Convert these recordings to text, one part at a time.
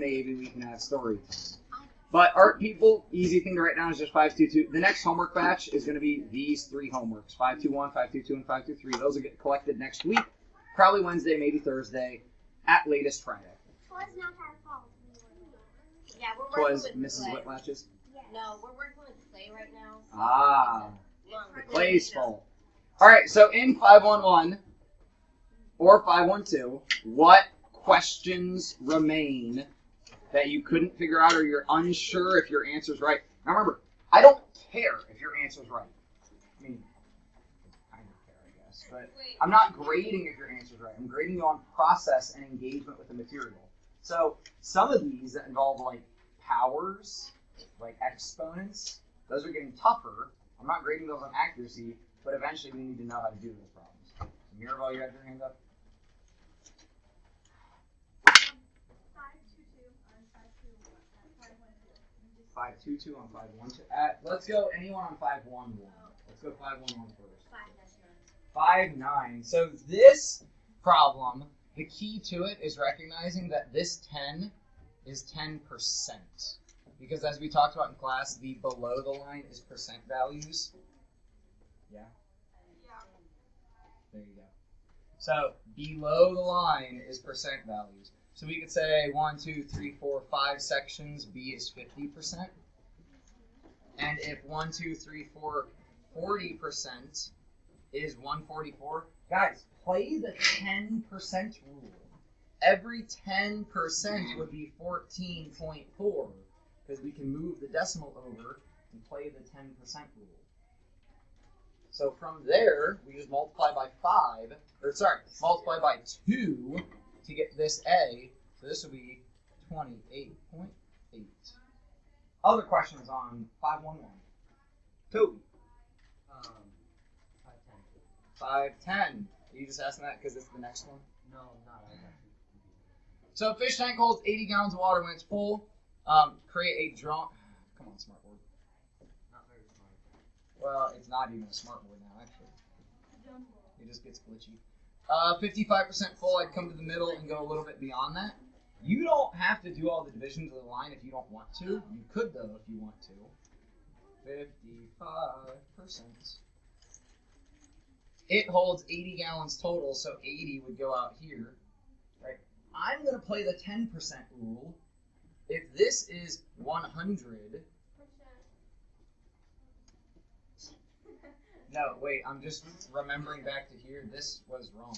then maybe we can have story. But art people, easy thing to write down is just 522. The next homework batch is going to be these 3 homeworks, 521, 522, and 523. Those will get collected next week, probably Wednesday, maybe Thursday, at latest Friday. Yeah, we're working with Mrs. clay. Whitlatch's? No, we're working with clay right now. The clay's full. All right, so in 511 or 512, what questions remain that you couldn't figure out or you're unsure if your answer's right? Now remember, I don't care if your answer's right. I mean, I kind of care, I guess. But I'm not grading if your answer's right. I'm grading you on process and engagement with the material. So some of these that involve like powers, like exponents, those are getting tougher. I'm not grading those on accuracy, but eventually we need to know how to do those problems. So Mirabelle, you have your hand up? 522 on 512. Let's go anyone on 511. Let's go 511 first. 5-9. So this problem, the key to it is recognizing that this 10 is 10%. Because as we talked about in class, the below the line is percent values. Yeah? There you go. So below the line is percent values. So we could say 1, 2, 3, 4, 5 sections, B is 50%. And if 1, 2, 3, 4, 40% is 144, guys, play the 10% rule. Every 10% would be 14.4, because we can move the decimal over and play the 10% rule. So from there, we just multiply by multiply by 2 to get this A. So this will be 28.8. Other questions on 511? Toby. 510. Are you just asking that because it's the next one? No, not. So a fish tank holds 80 gallons of water when it's full. Create a drum. Come on, smartboard. Not very smart. Well, it's not even a smartboard now, actually. It just gets glitchy. 55% full, I'd come to the middle and go a little bit beyond that. You don't have to do all the divisions of the line if you don't want to. You could, though, if you want to. 55%. It holds 80 gallons total, so 80 would go out here. Right? I'm going to play the 10% rule. If this is 100... No, wait, I'm just remembering back to here. This was wrong.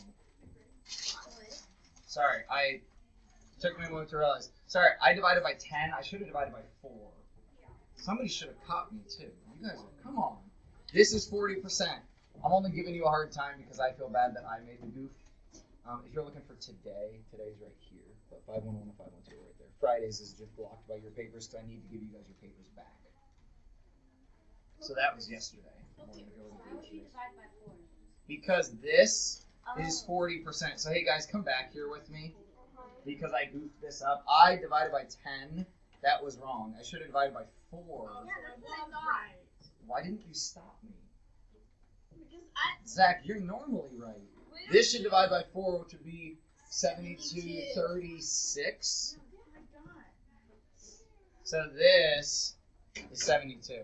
Sorry, I took me a moment to realize. Sorry, I divided by 10. I should have divided by 4. Somebody should have caught me, too. You guys are, come on. This is 40%. I'm only giving you a hard time because I feel bad that I made the goof. If you're looking for today, today's right here. But 511 and 512 right there. Fridays is just blocked by your papers, so I need to give you guys your papers back. So that was yesterday. Because this is 40%. So hey guys, come back here with me. Because I goofed this up. I divided by 10. That was wrong. I should have divided by 4. Why didn't you stop me? Zach, you're normally right. This should divide by 4, which would be 7236. So this is 72. Yeah,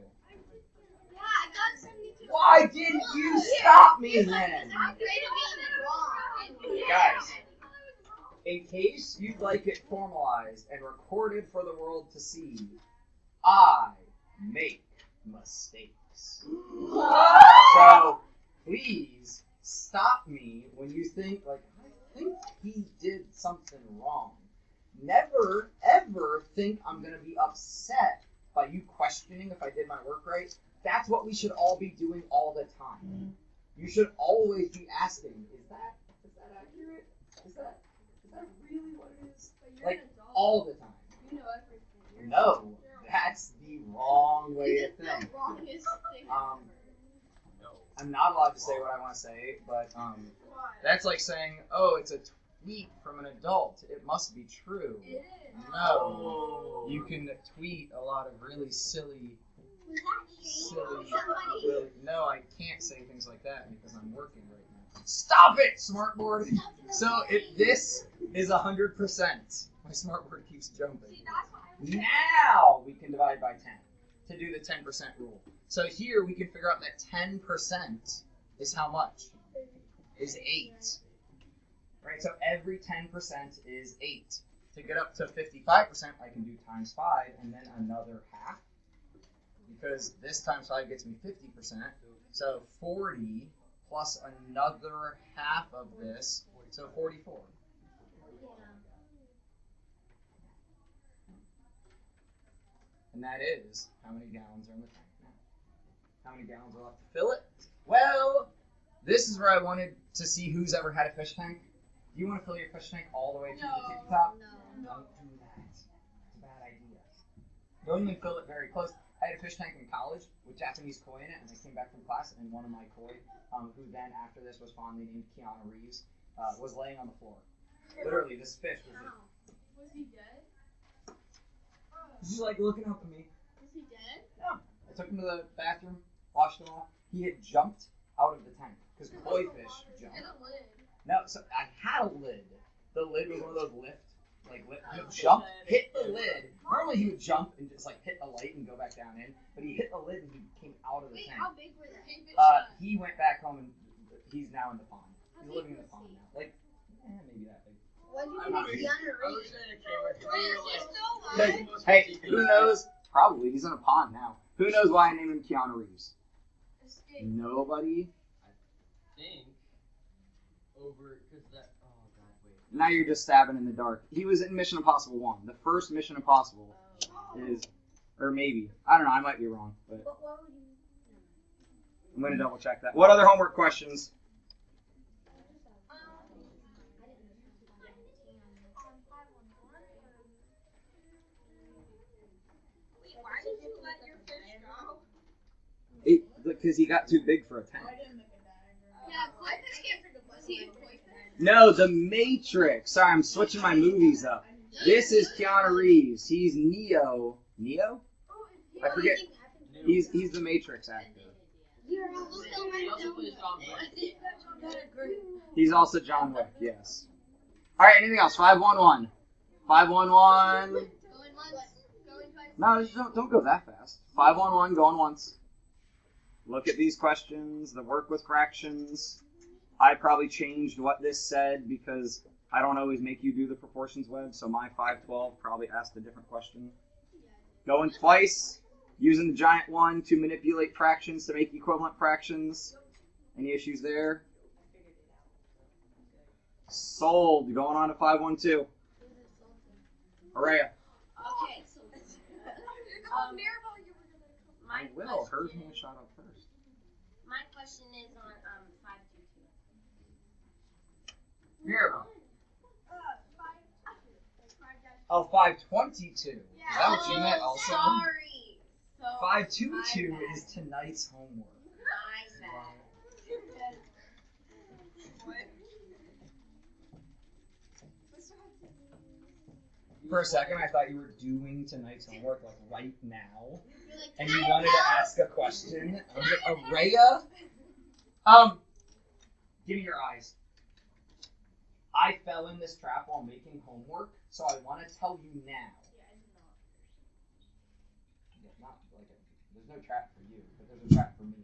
I got 72. Why didn't you stop me then? Guys, in case you'd like it formalized and recorded for the world to see, I make mistakes. So please stop me when you think, like, I think he did something wrong. Never, ever think I'm going to be upset by you questioning if I did my work right. That's what we should all be doing all the time. You should always be asking, is that accurate? Is that really what it is? Like, all the time. You know everything. No, that's the wrong way to think. I'm not allowed to say what I want to say, but that's like saying, oh, it's a tweet from an adult. It must be true. It is. No. You can tweet a lot of really silly... No, I can't say things like that because I'm working right now. Stop it, smartboard! So if this is 100%, My smart word keeps jumping. See, that's what I was Now we can divide by 10 to do the 10% rule. So here we can figure out that 10% is how much? Is 8. Right, so every 10% is 8. To get up to 55%, I can do times 5 and then another half. Because this times 5 gets me 50%. So 40 plus another half of this, so 44. And that is how many gallons are in the tank now. How many gallons are left to fill it? Well, this is where I wanted to see who's ever had a fish tank. Do you want to fill your fish tank all the way to the tippy top? Don't do that. It's a bad idea. Don't even fill it very close. I had a fish tank in college with Japanese koi in it, and I came back from class, and one of my koi, who then after this was fondly named Keanu Reeves, was laying on the floor. Literally, this fish was Was he dead? just like looking up at me. Was he dead? No. I took him to the bathroom, washed him off. He had jumped out of the tank because koi fish jump. Hit a lid. No, so I had a lid. The lid was one of those lift. He jumped, hit the lid. Normally he would jump and just like hit the light and go back down in, but he hit the lid and he came out of the Wait, tank. how big were they? He went back home and he's now in the pond. He's living in the pond now. Like, maybe that big. What I'm not did you sure. do? Hey, who knows? Probably he's in a pond now. Who knows why I named him Keanu Reeves? Nobody. Think over because that. Oh God, wait. Now you're just stabbing in the dark. He was in Mission Impossible 1. The first Mission Impossible is, or maybe, I don't know. I might be wrong, but What would you? I'm gonna double check that. What other homework questions? Wait, why did you let your fish go? Because he got too big for a tank. Yeah, koi fish can't drink a was he a koi fish? No, The Matrix. Sorry, I'm switching my movies up. This is Keanu Reeves. He's Neo. Neo? I forget. He's the Matrix actor. He also plays John Wick. He's also John Wick, yes. All right, anything else? 511. 511. Going once, going twice. No, just don't go that fast. 511, going once. Look at these questions, the work with fractions. I probably changed what this said because I don't always make you do the proportions web, so my 512 probably asked a different question. Going twice, using the giant one to manipulate fractions to make equivalent fractions. Any issues there? Sold. Going on to 512. Araya. Okay, so I will. Hers hand shot up first. my question is on 522. Miracle. Oh, 522. Is that what you meant also? Sorry. So 522 is tonight's homework. my bad. For a second, I thought you were doing tonight's homework like right now, You're like, and you wanted to ask a question. I was like, Araya? Give me your eyes. I fell in this trap while making homework, so I want to tell you now. Not like there's no trap for you, but there's a trap for me.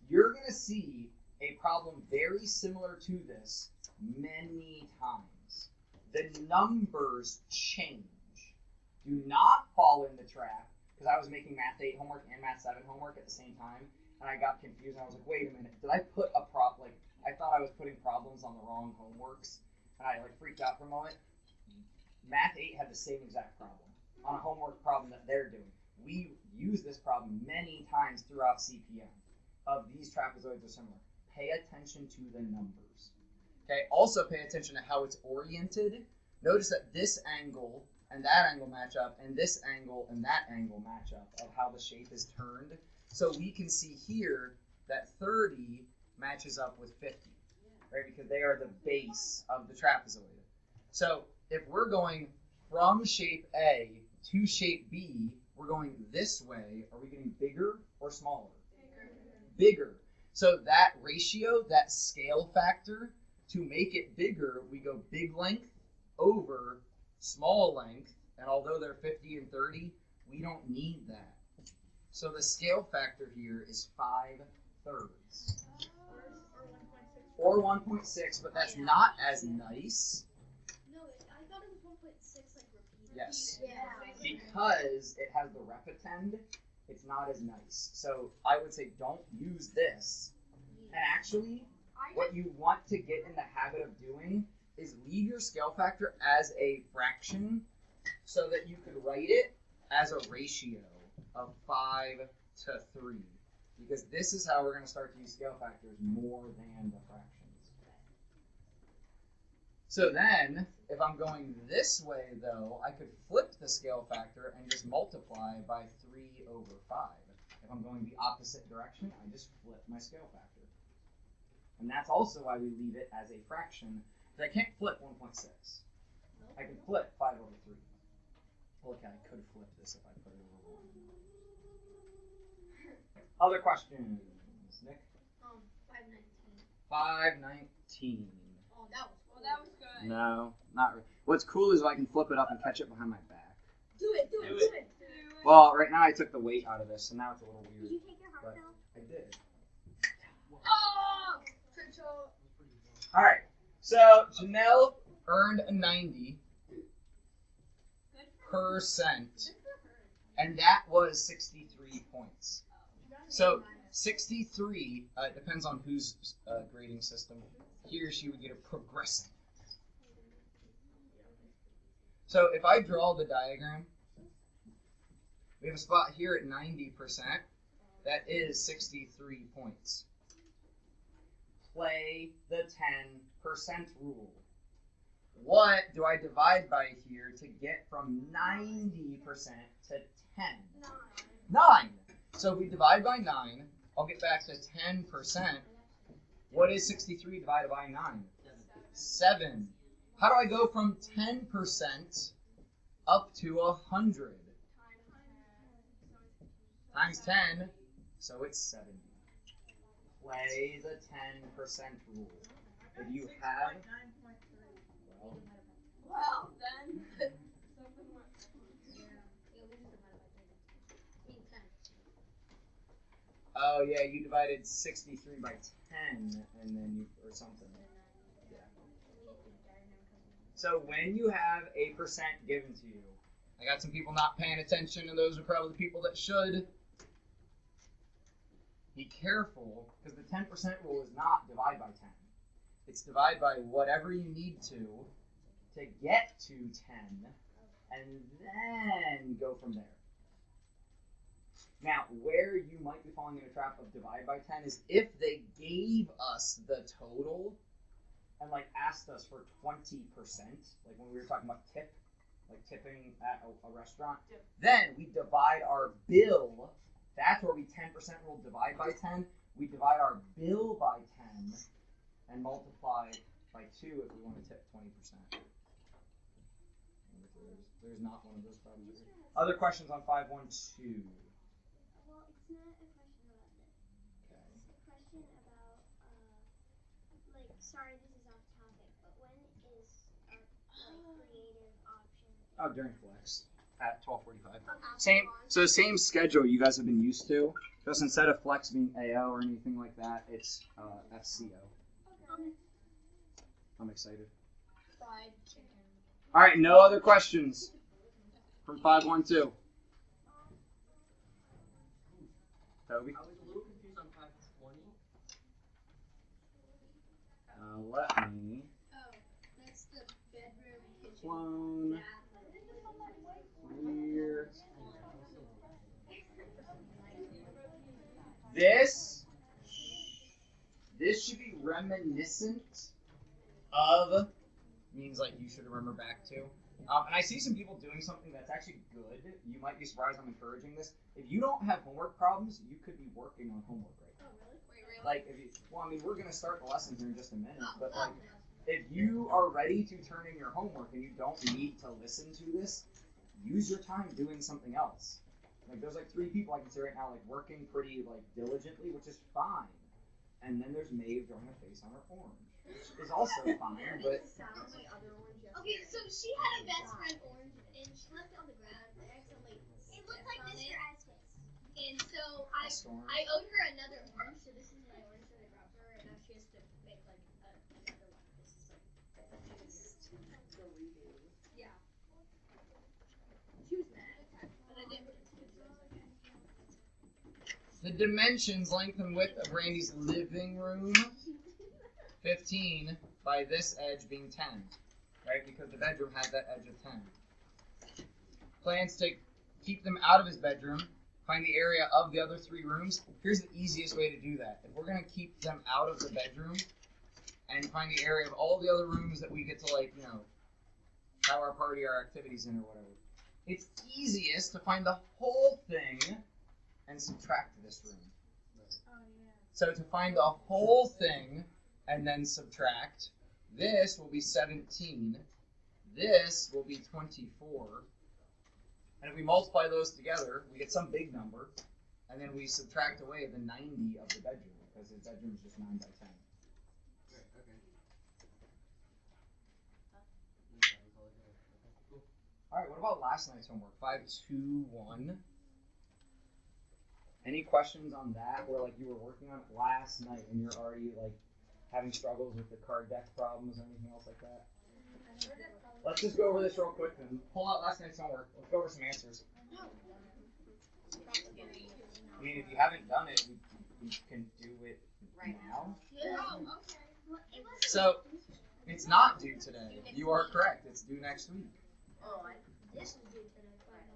You're gonna see a problem very similar to this many times. The numbers change. Do not fall in the trap, because I was making Math 8 homework and Math 7 homework at the same time, and I got confused, and I was like, wait a minute, did I put a I thought I was putting problems on the wrong homeworks, and I freaked out for a moment. Math 8 had the same exact problem on a homework problem that they're doing. We use this problem many times throughout CPM. Of these trapezoids are similar. Pay attention to the numbers. Okay. Also pay attention to how it's oriented. Notice that this angle and that angle match up, and this angle and that angle match up of how the shape is turned. So we can see here that 30 matches up with 50, right? Because they are the base of the trapezoid. So if we're going from shape A to shape B, we're going this way. Are we getting bigger or smaller? Bigger. So that ratio, that scale factor, to make it bigger, we go big length over small length, and although they're 50 and 30, we don't need that. So the scale factor here is 5/3. Or 1.6, but that's not as nice. No, I thought it was 1.6 like repeated. Yes. Yeah. Because it has the repetend, it's not as nice. So I would say don't use this. And actually, what you want to get in the habit of doing is leave your scale factor as a fraction so that you could write it as a ratio of 5/3. Because this is how we're going to start to use scale factors more than the fractions. So then, if I'm going this way, though, I could flip the scale factor and just multiply by 3/5. If I'm going the opposite direction, I just flip my scale factor. And that's also why we leave it as a fraction. Because I can't flip 1.6. I can flip 5/3. Okay, I could flip this if I put it over 1. Other questions, Nick? 519. 519. Oh, that was Well, that was good. No, not really. What's cool is if I can flip it up and catch it behind my back. Do it. Well, right now I took the weight out of this, so now it's a little Did weird. you take your heart But pill? I did. Oh! All right. So Janelle earned a 90%, and that was 63 points. So 63 depends on whose grading system. He or she would get a progressing. So if I draw the diagram, we have a spot here at 90%. That is 63 points. Play the 10% rule. What do I divide by here to get from 90% to 10? 9. So if we divide by 9, I'll get back to 10%. What is 63 divided by 9? 7. How do I go from 10% up to 100? Times 10, so it's 70. Play the 10% rule. If you have... Well, then. Oh yeah, you divided 63 by 10, and then you, or something. Yeah. So when you have a percent given to you, I got some people not paying attention, and those are probably the people that should. Be careful, because the 10% rule is not divide by 10. It's divide by whatever you need to get to 10, and then go from there. Now, where you might be falling in a trap of divide by 10 is if they gave us the total and like asked us for 20%, like when we were talking about tip, like tipping at a restaurant, then we divide our bill. That's where we 10% rule divide by 10. We divide our bill by 10 and multiply by 2 if we want to tip 20%. There's not one of those problems. Other questions on 512? Well, it's not a question about this. Okay. It's a question about, like, sorry, this is off topic, but when is our creative option? Oh, during flex at 12:45. Okay. Same schedule you guys have been used to. Just instead of flex being AO or anything like that, it's FCO. Okay. I'm excited. Fried chicken. All right, no other questions from 512. Toby? I was a little confused on 520. Let me Oh, that's the bedroom, kitchen, clone bathroom. here. This should be reminiscent of, means like you should remember back to. And I see some people doing something that's actually good. You might be surprised I'm encouraging this. If you don't have homework problems, you could be working on homework right now. Oh, really? Wait, really? Like, I mean, we're gonna start the lesson here in just a minute, but like, if you are ready to turn in your homework and you don't need to listen to this, use your time doing something else. Like, there's like 3 people I can see right now, like working pretty like diligently, which is fine. And then there's Maeve drawing a face on her orange. is also fine, but Okay, so she had a best friend orange, and she left it on the ground. And accidentally It looked like stepped on Mr. it. Estes. And so a storm. I owed her another orange, so this is my orange that I brought for her, and now she has to make like another one. This is like yeah. She was mad, but I didn't put it to, so it's okay. The dimensions, length and width of Randy's living room, 15 by this edge being 10, right? Because the bedroom has that edge of 10. Plans to keep them out of his bedroom. Find the area of the other 3 rooms. Here's the easiest way to do that. If we're going to keep them out of the bedroom and find the area of all the other rooms that we get to, like, you know, have our party, our activities in or whatever, it's easiest to find the whole thing and subtract this room. So to find the whole thing and then subtract, this will be 17. This will be 24. And if we multiply those together, we get some big number, and then we subtract away the 90 of the bedroom, because his bedroom is just 9 by 10. Right, okay. Cool. All right, what about last night's homework? 521. Any questions on that, where like you were working on it last night and you're already like having struggles with the card deck problems or anything else like that? Let's just go over this real quick and pull out last night's homework. Let's go over some answers. I mean, if you haven't done it, we can do it now. So, it's not due today. You are correct. It's due next week.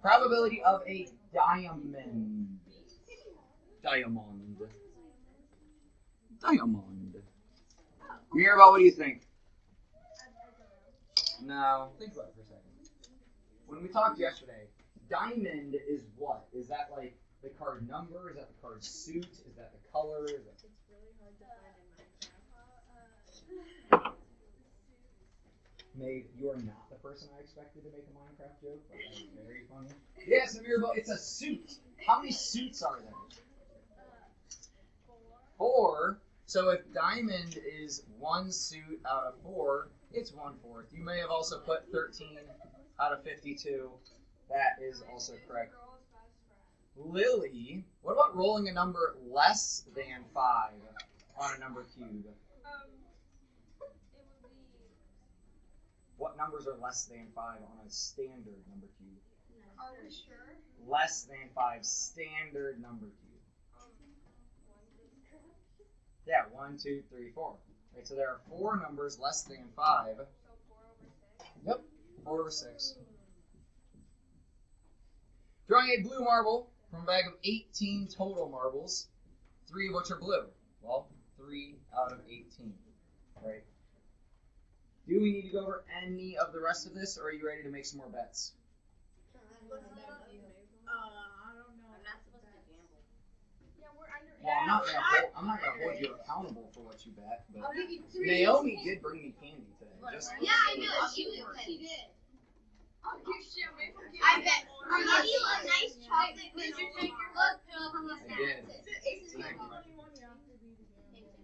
Probability of a diamond. Diamond. Mirabelle, what do you think? No. Think about it for a second. When we talked yesterday, diamond is what? Is that like the card number? Is that the card suit? Is that the color? Is that... It's really hard to find in Minecraft. May, you're not the person I expected to make a Minecraft joke, but that is very funny. Yes, Mirabelle, it's a suit. How many suits are there? 4. So if diamond is 1 suit out of 4, it's 1/4. You may have also put 13 out of 52. That is also correct. Lily, what about rolling a number less than 5 on a number cube? It would be. What numbers are less than 5 on a standard number cube? Are we sure? Less than 5 standard number cube. Yeah, 1, 2, 3, 4. Right, so there are 4 numbers less than 5. So 4/6. Yep, 4/6. Drawing a blue marble from a bag of 18 total marbles, 3 of which are blue. Well, 3 out of 18. Right. Do we need to go over any of the rest of this, or are you ready to make some more bets? I don't know. I'm not supposed to gamble. Yeah, we're under. Well, I'm not gonna hold you accountable for what you bet, but I'll give you 3. Naomi did bring me candy today. Just Yeah, I know. She did. Oh, you shit, maybe we'll give I you bet. one. I'll give you a nice chocolate Look, I did. This is my mom.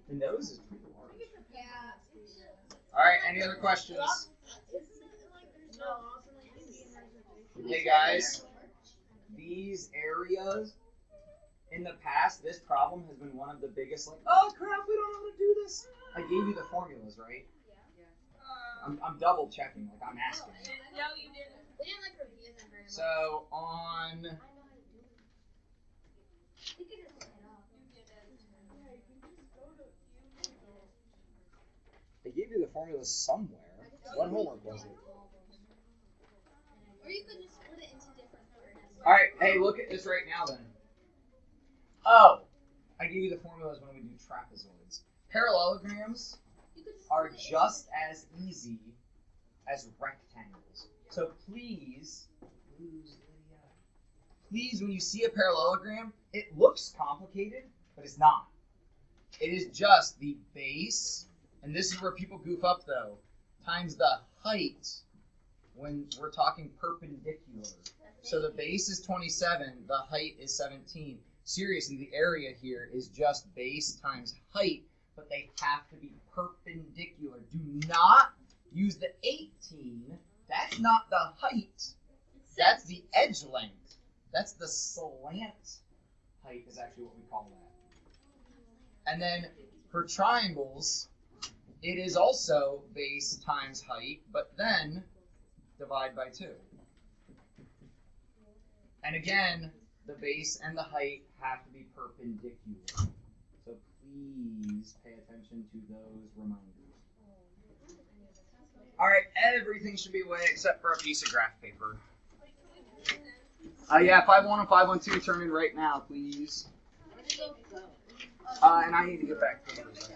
The nose is pretty large. Yeah. All right, any other questions? Hey guys, these areas in the past, this problem has been one of the biggest. Like, oh crap, we don't know how to do this. I gave you the formulas, right? I'm double checking, like I'm asking. No, you didn't. We didn't like review them very much. So on, We could just look it up. You didn't. I gave you the formulas somewhere. What homework was it? Or you could just split it into different parts. All right, hey, look at this right now then. Oh, I gave you the formulas when we do trapezoids. Parallelograms You could just are split it just as easy as rectangles. So please, when you see a parallelogram, it looks complicated, but it's not. It is just the base, and this is where people goof up though, times the height when we're talking perpendicular. So the base is 27, the height is 17. Seriously, the area here is just base times height, but they have to be perpendicular. Do not use the 18. That's not the height. That's the edge length. That's the slant height is actually what we call that. And then for triangles, it is also base times height, but then divide by 2. And again, the base and the height have to be perpendicular. So please pay attention to those reminders. All right, everything should be away except for a piece of graph paper. Yeah, 5-1 and 5-1-2, turn in right now, please. And I need to get back to those.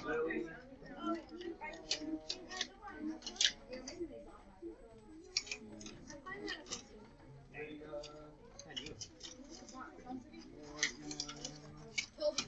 Lily. I know that. Toby.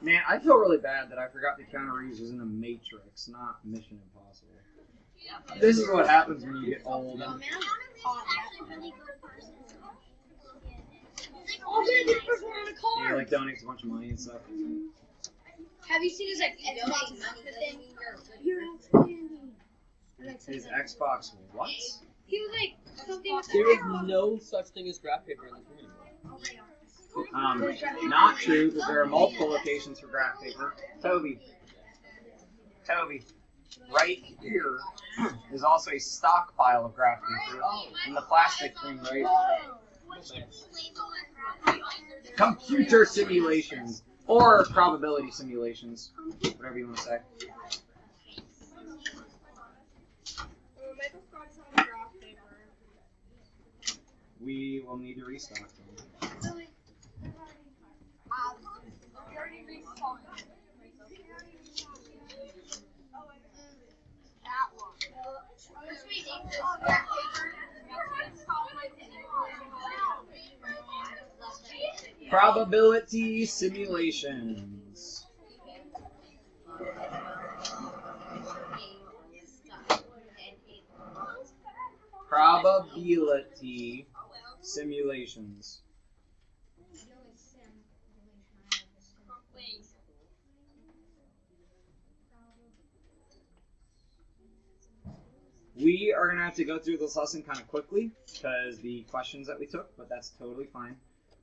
Man, I feel really bad that I forgot the counter-reuse was in the Matrix, not Mission Impossible. This is what happens when you get old. Oh, man, I'm really good person. Oh man, this person on a You car. like donates a bunch of money and stuff. Have you seen his like Xbox thing? You're outstanding. His Xbox what? He was like something with There is Xbox. no such thing as graph paper in this room anymore. Not true, because there are multiple locations for graph paper. Toby, right here is also a stockpile of graph paper in the plastic thing, right? Computer simulations or probability simulations, whatever you want to say. We will need to restock them. Probability simulations. Probability simulations. We are going to have to go through this lesson kind of quickly because the questions that we took, but that's totally fine.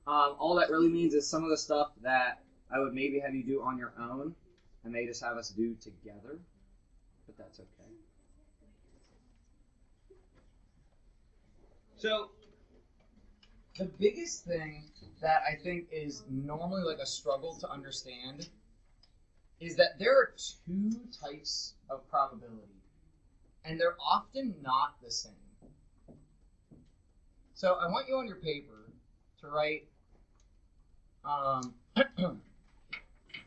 All that really means is some of the stuff that I would maybe have you do on your own, and they just have us do together, but that's okay. So, the biggest thing that I think is normally like a struggle to understand is that there are two types of probability, and they're often not the same. So I want you on your paper to write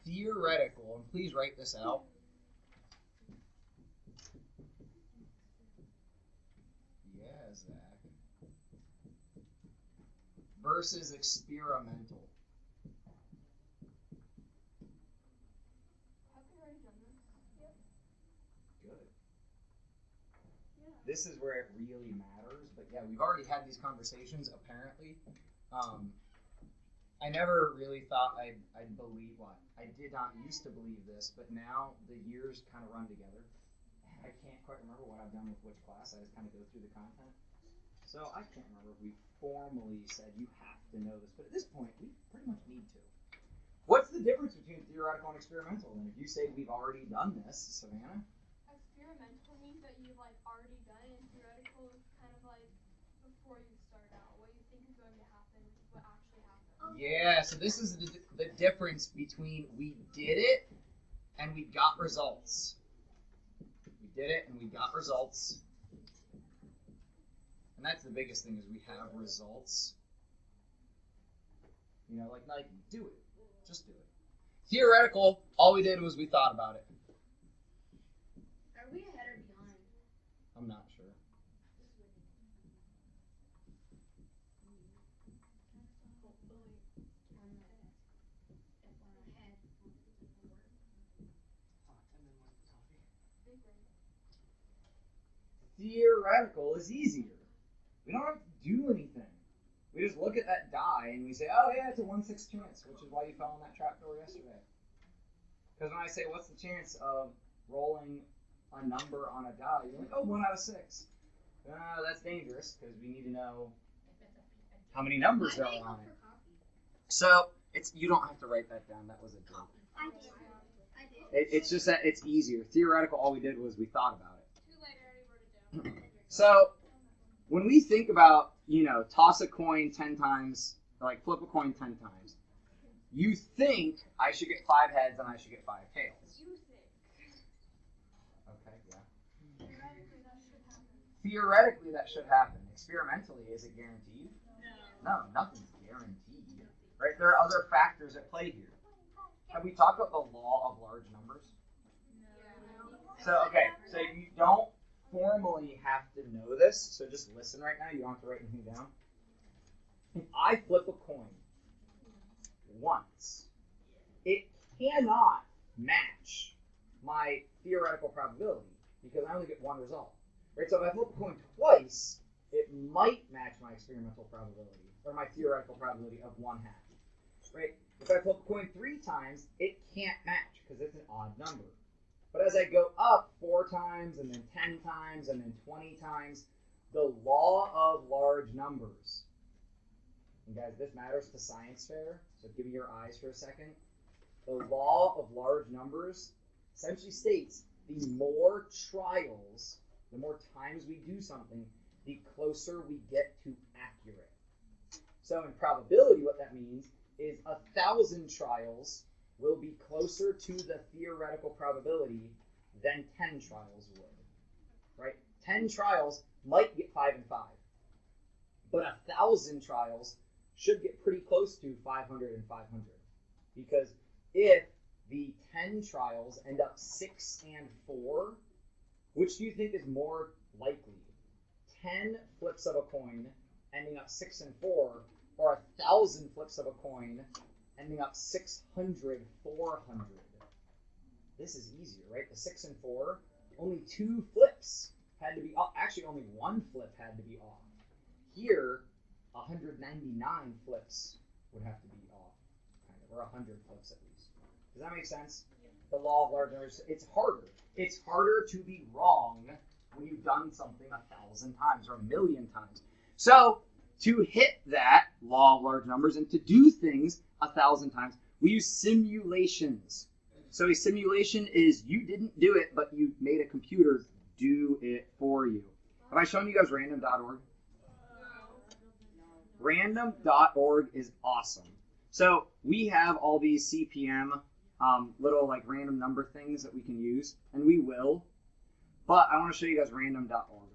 theoretical, and please write this out. Yeah, Zach. Versus experimental. Good. This is where it really matters, but yeah, we've already had these conversations, apparently. I never really thought I'd believe what. I did not used to believe this, but now the years kind of run together. I can't quite remember what I've done with which class. I just kind of go through the content. So I can't remember if we formally said you have to know this, but at this point, we pretty much need to. What's the difference between theoretical and experimental? And if you say we've already done this, Savannah? Experimental means that you've like already done it, and theoretical is kind of like before you start out, what you think is going to happen, what actually happens. Yeah, so this is the difference between we did it and we got results. We did it and we got results. And that's the biggest thing is we have results. You know, like Nike, do it. Just do it. Theoretical, all we did was we thought about it. Are we ahead or behind? I'm not sure. Hopefully, if we're ahead, Theoretical is easier. We don't have to do anything. We just look at that die and we say, oh yeah, it's a 1/6 chance, which is why you fell in that trapdoor yesterday. Because when I say, what's the chance of rolling a number on a die, you're like, oh, 1 out of 6. That's dangerous because we need to know how many numbers there are on it. So you don't have to write that down. That was a joke. I did. It's just that it's easier. Theoretical, all we did was we thought about it. Too late, I already wrote it down. So when we think about, toss a coin 10 times, like flip a coin 10 times, you think I should get 5 heads and I should get 5 tails. You think. Okay, yeah. Theoretically, that should happen. Theoretically, that should happen. Experimentally, is it guaranteed? No, nothing's guaranteed. Right? There are other factors at play here. Have we talked about the law of large numbers? So you don't formally have to know this, so just listen right now. You don't have to write anything down. If I flip a coin once, it cannot match my theoretical probability because I only get one result. Right? So if I flip a coin twice, it might match my experimental probability or my theoretical probability of 1/2. Right? If I flip a coin 3 times, it can't match because it's an odd number. But as I go up 4 times and then 10 times and then 20 times, the law of large numbers. And guys, this matters to science fair, so give me your eyes for a second. The law of large numbers essentially states the more trials, the more times we do something, the closer we get to accurate. So in probability, what that means is 1,000 trials will be closer to the theoretical probability than 10 trials would. Right? 10 trials might get 5 and 5, but 1,000 trials should get pretty close to 500 and 500. Because if the 10 trials end up 6 and 4, which do you think is more likely? 10 flips of a coin ending up 6 and 4, or 1,000 flips of a coin ending up 600, 400. This is easier, right? The 6 and 4, only 2 flips had to be off. Actually, only 1 flip had to be off. Here, 199 flips would have to be off, kind of, or 100 flips at least. Does that make sense? The law of large numbers, it's harder. It's harder to be wrong when you've done something 1,000 times or 1,000,000 times. So, to hit that law of large numbers and to do things 1,000 times, we use simulations. So a simulation is you didn't do it, but you made a computer do it for you. Have I shown you guys random.org? Random.org is awesome. So we have all these CPM little like random number things that we can use, and we will. But I want to show you guys random.org.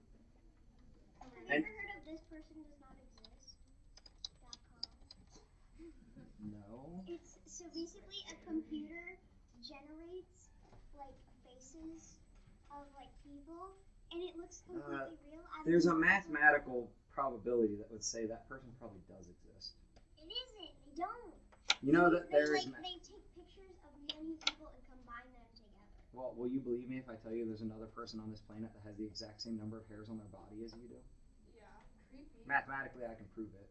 Have you ever heard of this person does not exist.com? No. So basically a computer generates like faces of like people, and it looks completely real. There's a mathematical probability that would say that person probably does exist. It isn't. They don't. You know that They there's. they take pictures of many people and combine them together. Well, will you believe me if I tell you there's another person on this planet that has the exact same number of hairs on their body as you do? Yeah, creepy. Mathematically, I can prove it.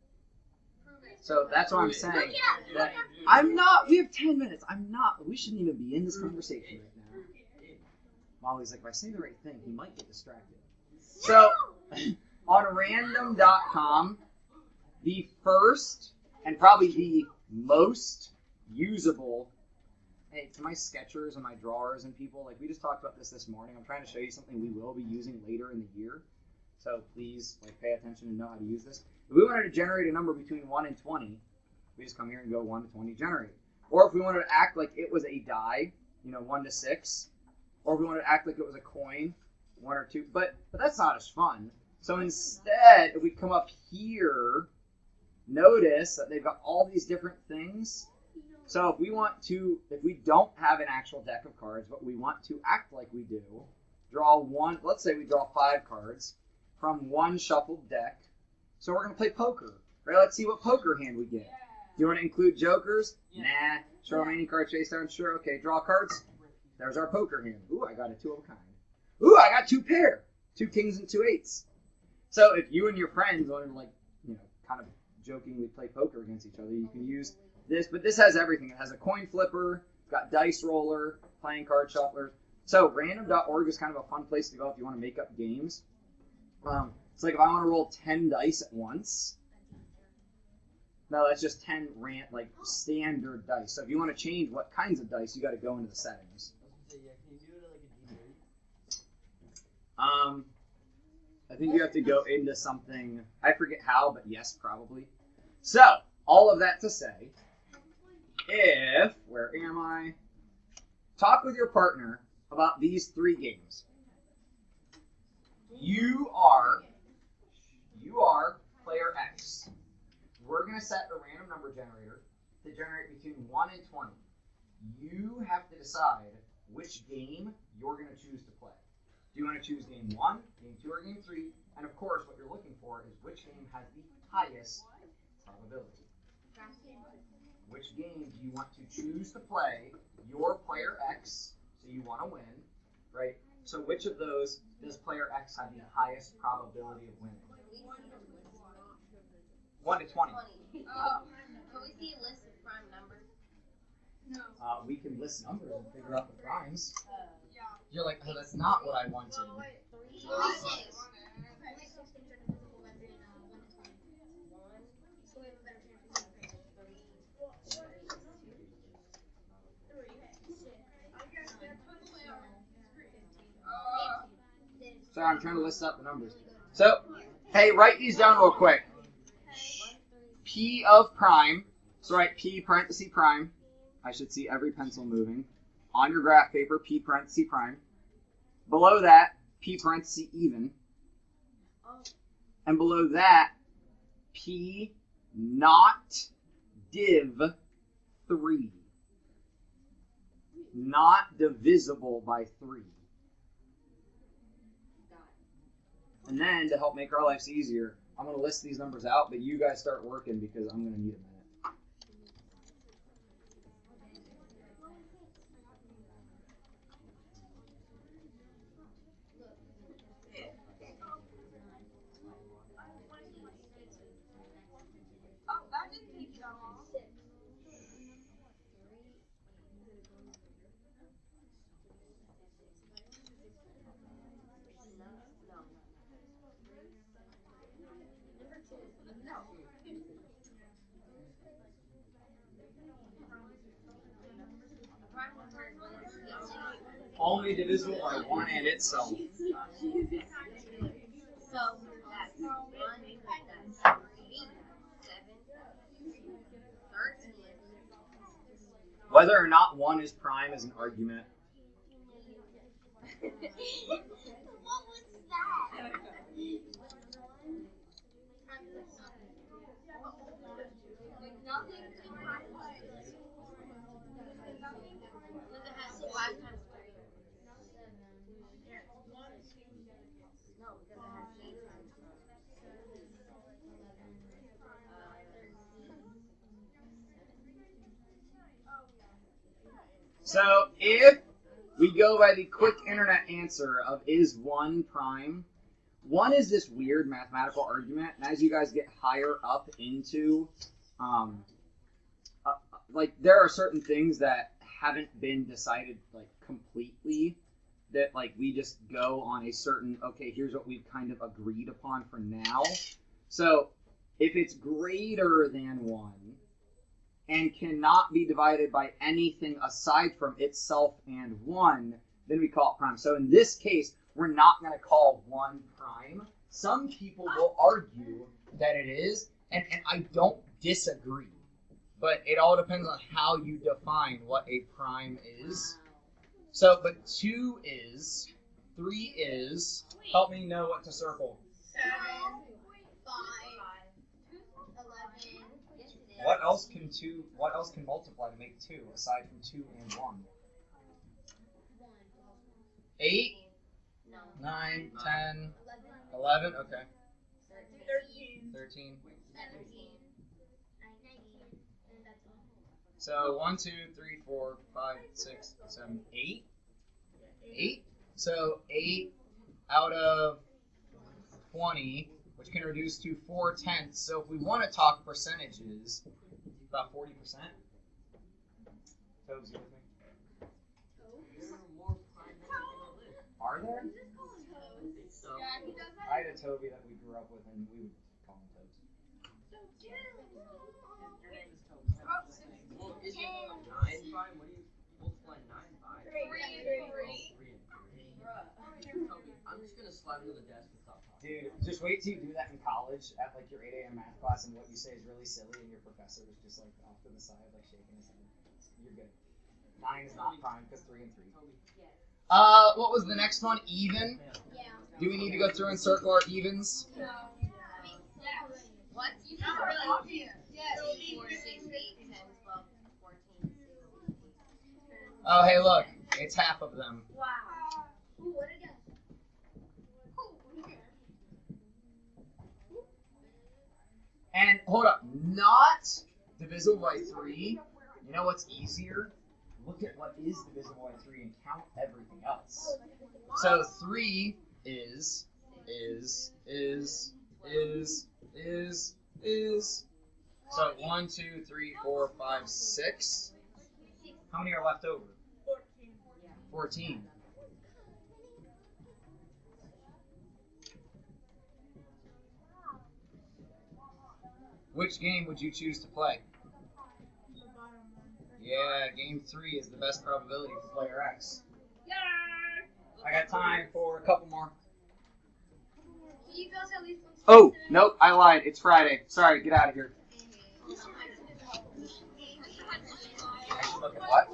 Prove it. So that's what I'm saying. Look it up. That I'm not. We have 10 minutes. I'm not. We shouldn't even be in this conversation right now. Molly's like, if I say the right thing, he might get distracted. So, on random.com, the first and probably the most usable. Hey, to my sketchers and my drawers and people, like we just talked about this morning. I'm trying to show you something we will be using later in the year. So please, like, pay attention and know how to use this. If we wanted to generate a number between 1 and 20, we just come here and go 1 to 20, generate. Or if we wanted to act like it was a die, 1 to 6. Or if we wanted to act like it was a coin, 1 or 2. But that's not as fun. So instead, if we come up here, notice that they've got all these different things. So if we don't have an actual deck of cards, but we want to act like we do, draw one. Let's say we draw 5 cards from one shuffled deck. So we're gonna play poker, right? Let's see what poker hand we get. Do you want to include jokers? Yeah. Nah. Show remaining cards face down. Sure. Okay. Draw cards. There's our poker hand. Ooh, I got a 2 of a kind. Ooh, I got 2 pair. 2 kings and 2 eights. So if you and your friends want to, like, you know, kind of jokingly play poker against each other, you can use this. But this has everything. It has a coin flipper. It's got dice roller, playing card shufflers. So random.org is kind of a fun place to go if you want to make up games. It's like if I want to roll 10 dice at once. No, that's just 10 standard dice. So if you want to change what kinds of dice, you got to go into the settings. I was gonna say, yeah, can you do it at like a D30? I think you have to go into something. I forget how, but yes, probably. So all of that to say, where am I? Talk with your partner about these 3 games. You are player X. We're going to set a random number generator to generate between 1 and 20. You have to decide which game you're going to choose to play. Do you want to choose game 1, game 2, or game 3? And of course, what you're looking for is which game has the highest probability. Which game do you want to choose to play? Your player X, so you want to win, right? So which of those does player X have the highest probability of winning? 1 to 20. Can we see a list of prime numbers? No. We can list numbers and figure out the primes. Yeah. You're like, oh, that's not what I wanted. So I'm trying to list up the numbers. So, hey, write these down real quick. P of prime. So write P parenthesis prime. I should see every pencil moving. On your graph paper, P parenthesis prime. Below that, P parenthesis even. And below that, P not div 3. Not divisible by 3. And then, to help make our lives easier, I'm going to list these numbers out, but you guys start working because I'm going to need a minute. Oh, that didn't take that long. Only divisible by 1 and itself. So that's 1, that's 3, 7, 13. Whether or not 1 is prime is an argument. What was that? Does it have 5 times 3? No, because it has 8 times 3. So if we go by the quick internet answer of is 1 prime, 1 is this weird mathematical argument, and as you guys get higher up into, like there are certain things that haven't been decided like completely, that like we just go on a certain, okay, here's what we've kind of agreed upon for now. So if it's greater than 1 and cannot be divided by anything aside from itself and 1, then we call it prime. So in this case, we're not going to call 1 prime. Some people will argue that it is, and I don't disagree. But it all depends on how you define what a prime is. So, but 2 is, 3 is, help me know what to circle. 7, 5, 11. What else can multiply to make 2 aside from 2 and 1? 8? 9, 10, 11. Okay. 13. 13. 17, 19, and that's all. So 1, 2, 3, 4, 5, 6, 7, 8. 8. So 8 out of 20, which can reduce to 4/10. So if we want to talk percentages, about 40%. Tobes, you with me? There are more prime members on the list. Are there? I think so. Yeah, he does that. I had a Toby that we grew up with, and we would call him Tobes. Well, is it 9 prime? What do you multiply 9 by? 3. Oh, 3 and 3. Toby, I'm just gonna slide under the desk and stop talking. Dude, just wait till you do that in college at like your 8 a.m. math class, and what you say is really silly, and your professor is just like off to the side, like shaking his head. You're good. 9 is not prime because 3 and 3. Toby. What was the next one? Even. Yeah. Do we need to go through and circle our evens? No. What? You Not really obvious. Yes. 4, 6, 8, 10, 12, 14, 16, 18. Oh, hey, look, it's half of them. Wow. Ooh, what a guess. And hold up, not divisible by 3. You know what's easier? Look at what is divisible by 3 and count everything else. So 3 is. So 1, 2, 3, 4, 5, 6. How many are left over? 14. Which game would you choose to play? Yeah, game 3 is the best probability for player X. I got time for a couple more. Can you guys at least look Oh, nope, I lied. It's Friday. Sorry, get out of here. I should look at what?